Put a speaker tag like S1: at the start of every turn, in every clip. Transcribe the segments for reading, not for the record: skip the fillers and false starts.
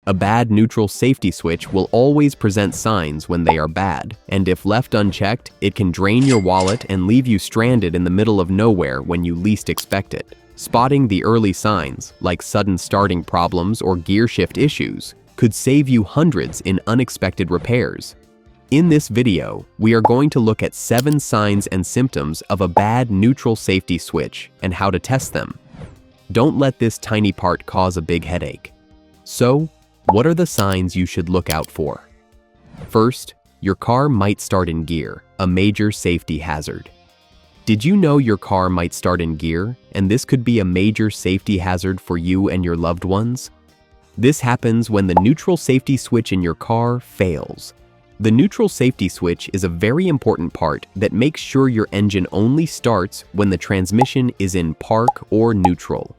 S1: A bad neutral safety switch will always present signs when they are bad, and if left unchecked, it can drain your wallet and leave you stranded in the middle of nowhere when you least expect it. Spotting the early signs, like sudden starting problems or gear shift issues, could save you hundreds in unexpected repairs. In this video, we are going to look at 7 signs and symptoms of a bad neutral safety switch and how to test them. Don't let this tiny part cause a big headache. So, what are the signs you should look out for? First, your car might start in gear, a major safety hazard. Did you know your car might start in gear, and this could be a major safety hazard for you and your loved ones? This happens when the neutral safety switch in your car fails. The neutral safety switch is a very important part that makes sure your engine only starts when the transmission is in park or neutral.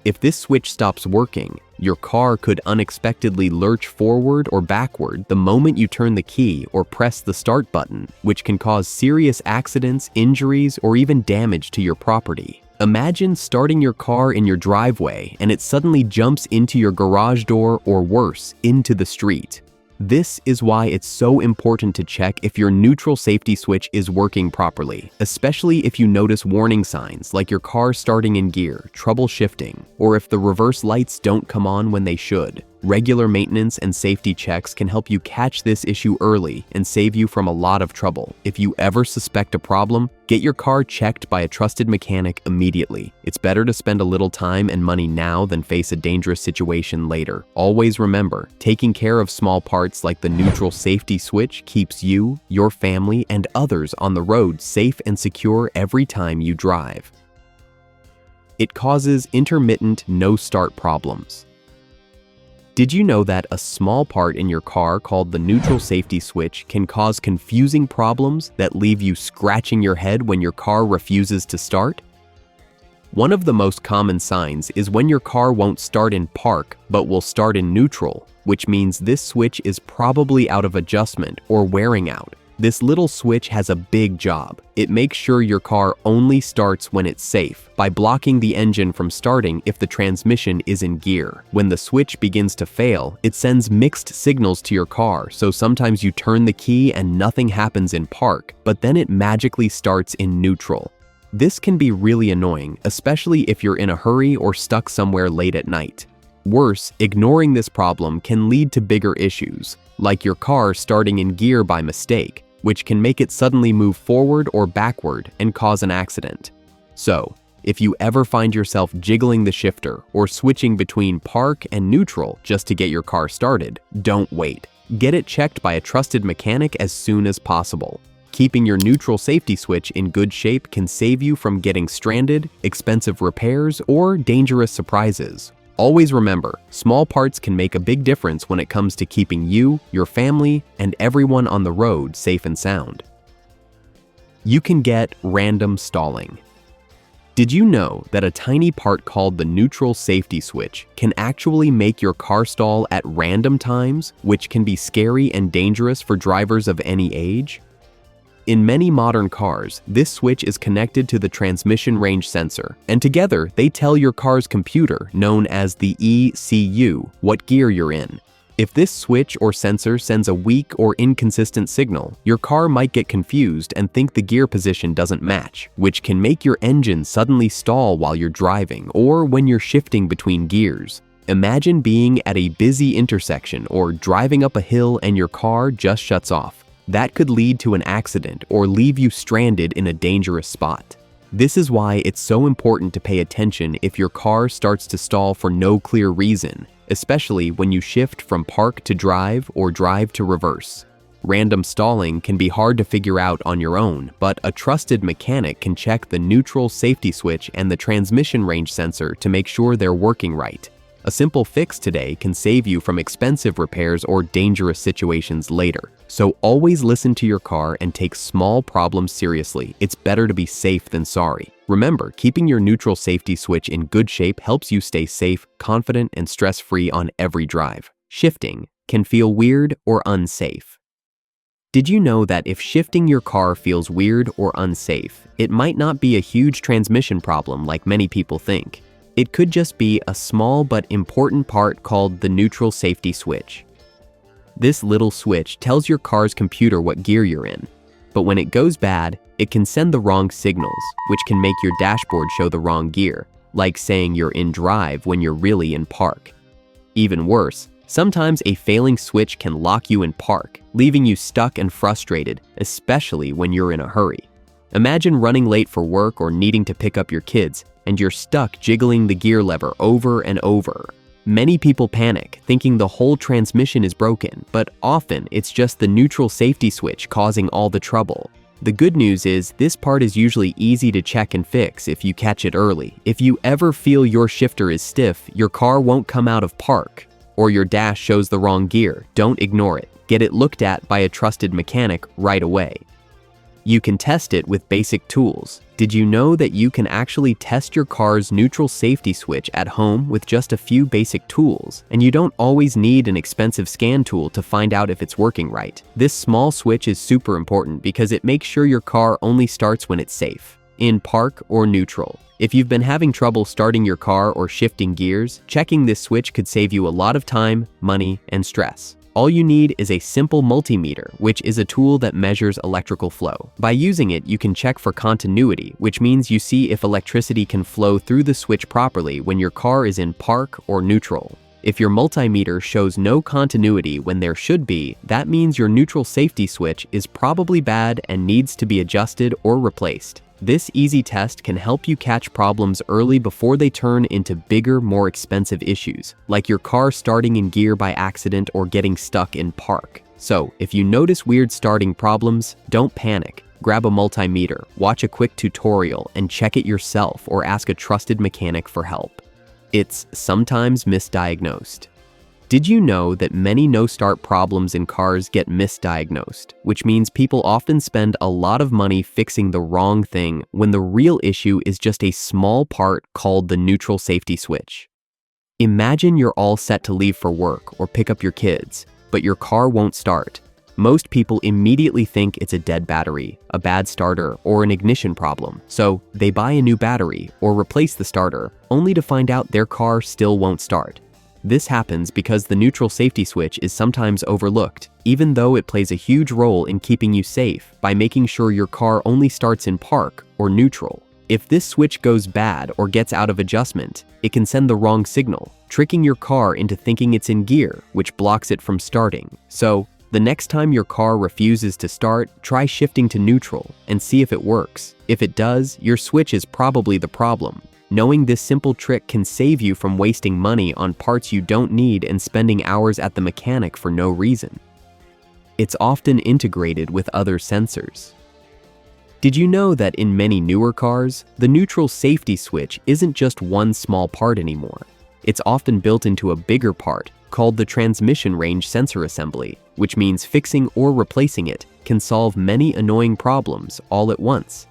S1: If this switch stops working, your car could unexpectedly lurch forward or backward the moment you turn the key or press the start button, which can cause serious accidents, injuries, or even damage to your property. Imagine starting your car in your driveway and it suddenly jumps into your garage door or worse, into the street. This is why it's so important to check if your neutral safety switch is working properly, especially if you notice warning signs like your car starting in gear, trouble shifting, or if the reverse lights don't come on when they should. Regular maintenance and safety checks can help you catch this issue early and save you from a lot of trouble. If you ever suspect a problem, get your car checked by a trusted mechanic immediately. It's better to spend a little time and money now than face a dangerous situation later. Always remember, taking care of small parts like the neutral safety switch keeps you, your family, and others on the road safe and secure every time you drive. It causes intermittent no-start problems. Did you know that a small part in your car called the neutral safety switch can cause confusing problems that leave you scratching your head when your car refuses to start? One of the most common signs is when your car won't start in park but will start in neutral, which means this switch is probably out of adjustment or wearing out. This little switch has a big job. It makes sure your car only starts when it's safe by blocking the engine from starting if the transmission is in gear. When the switch begins to fail, it sends mixed signals to your car, so sometimes you turn the key and nothing happens in park, but then it magically starts in neutral. This can be really annoying, especially if you're in a hurry or stuck somewhere late at night. Worse, ignoring this problem can lead to bigger issues, like your car starting in gear by mistake, which can make it suddenly move forward or backward and cause an accident. So, if you ever find yourself jiggling the shifter or switching between park and neutral just to get your car started, don't wait. Get it checked by a trusted mechanic as soon as possible. Keeping your neutral safety switch in good shape can save you from getting stranded, expensive repairs, or dangerous surprises. Always remember, small parts can make a big difference when it comes to keeping you, your family, and everyone on the road safe and sound. You can get random stalling. Did you know that a tiny part called the neutral safety switch can actually make your car stall at random times, which can be scary and dangerous for drivers of any age? In many modern cars, this switch is connected to the transmission range sensor, and together they tell your car's computer, known as the ECU, what gear you're in. If this switch or sensor sends a weak or inconsistent signal, your car might get confused and think the gear position doesn't match, which can make your engine suddenly stall while you're driving or when you're shifting between gears. Imagine being at a busy intersection or driving up a hill and your car just shuts off. That could lead to an accident or leave you stranded in a dangerous spot. This is why it's so important to pay attention if your car starts to stall for no clear reason, especially when you shift from park to drive or drive to reverse. Random stalling can be hard to figure out on your own, but a trusted mechanic can check the neutral safety switch and the transmission range sensor to make sure they're working right. A simple fix today can save you from expensive repairs or dangerous situations later. So always listen to your car and take small problems seriously. It's better to be safe than sorry. Remember, keeping your neutral safety switch in good shape helps you stay safe, confident, and stress-free on every drive. Shifting can feel weird or unsafe. Did you know that if shifting your car feels weird or unsafe, it might not be a huge transmission problem like many people think? It could just be a small but important part called the neutral safety switch. This little switch tells your car's computer what gear you're in, but when it goes bad, it can send the wrong signals, which can make your dashboard show the wrong gear, like saying you're in drive when you're really in park. Even worse, sometimes a failing switch can lock you in park, leaving you stuck and frustrated, especially when you're in a hurry. Imagine running late for work or needing to pick up your kids, and you're stuck jiggling the gear lever over and over. Many people panic, thinking the whole transmission is broken, but often it's just the neutral safety switch causing all the trouble. The good news is this part is usually easy to check and fix if you catch it early. If you ever feel your shifter is stiff, your car won't come out of park, or your dash shows the wrong gear, don't ignore it. Get it looked at by a trusted mechanic right away. You can test it with basic tools. Did you know that you can actually test your car's neutral safety switch at home with just a few basic tools? And you don't always need an expensive scan tool to find out if it's working right. This small switch is super important because it makes sure your car only starts when it's safe, in park or neutral. If you've been having trouble starting your car or shifting gears, checking this switch could save you a lot of time, money, and stress. All you need is a simple multimeter, which is a tool that measures electrical flow. By using it, you can check for continuity, which means you see if electricity can flow through the switch properly when your car is in park or neutral. If your multimeter shows no continuity when there should be, that means your neutral safety switch is probably bad and needs to be adjusted or replaced. This easy test can help you catch problems early before they turn into bigger, more expensive issues, like your car starting in gear by accident or getting stuck in park. So, if you notice weird starting problems, don't panic. Grab a multimeter, watch a quick tutorial, and check it yourself or ask a trusted mechanic for help. It's sometimes misdiagnosed. Did you know that many no-start problems in cars get misdiagnosed, which means people often spend a lot of money fixing the wrong thing when the real issue is just a small part called the neutral safety switch? Imagine you're all set to leave for work or pick up your kids, but your car won't start. Most people immediately think it's a dead battery, a bad starter, or an ignition problem, so they buy a new battery or replace the starter, only to find out their car still won't start. This happens because the neutral safety switch is sometimes overlooked, even though it plays a huge role in keeping you safe by making sure your car only starts in park or neutral. If this switch goes bad or gets out of adjustment, it can send the wrong signal, tricking your car into thinking it's in gear, which blocks it from starting. So, the next time your car refuses to start, try shifting to neutral and see if it works. If it does, your switch is probably the problem. Knowing this simple trick can save you from wasting money on parts you don't need and spending hours at the mechanic for no reason. It's often integrated with other sensors. Did you know that in many newer cars, the neutral safety switch isn't just one small part anymore? It's often built into a bigger part called the transmission range sensor assembly, which means fixing or replacing it can solve many annoying problems all at once.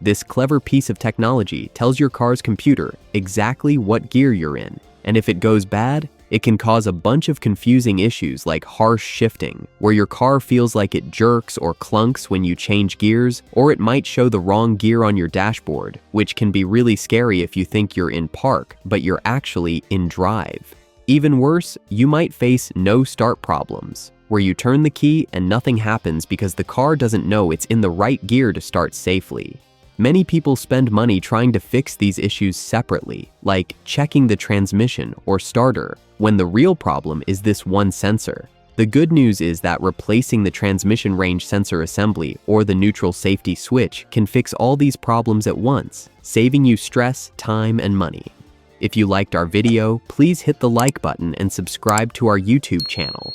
S1: This clever piece of technology tells your car's computer exactly what gear you're in, and if it goes bad, it can cause a bunch of confusing issues like harsh shifting, where your car feels like it jerks or clunks when you change gears, or it might show the wrong gear on your dashboard, which can be really scary if you think you're in park, but you're actually in drive. Even worse, you might face no-start problems, where you turn the key and nothing happens because the car doesn't know it's in the right gear to start safely. Many people spend money trying to fix these issues separately, like checking the transmission or starter, when the real problem is this one sensor. The good news is that replacing the transmission range sensor assembly or the neutral safety switch can fix all these problems at once, saving you stress, time, and money. If you liked our video, please hit the like button and subscribe to our YouTube channel.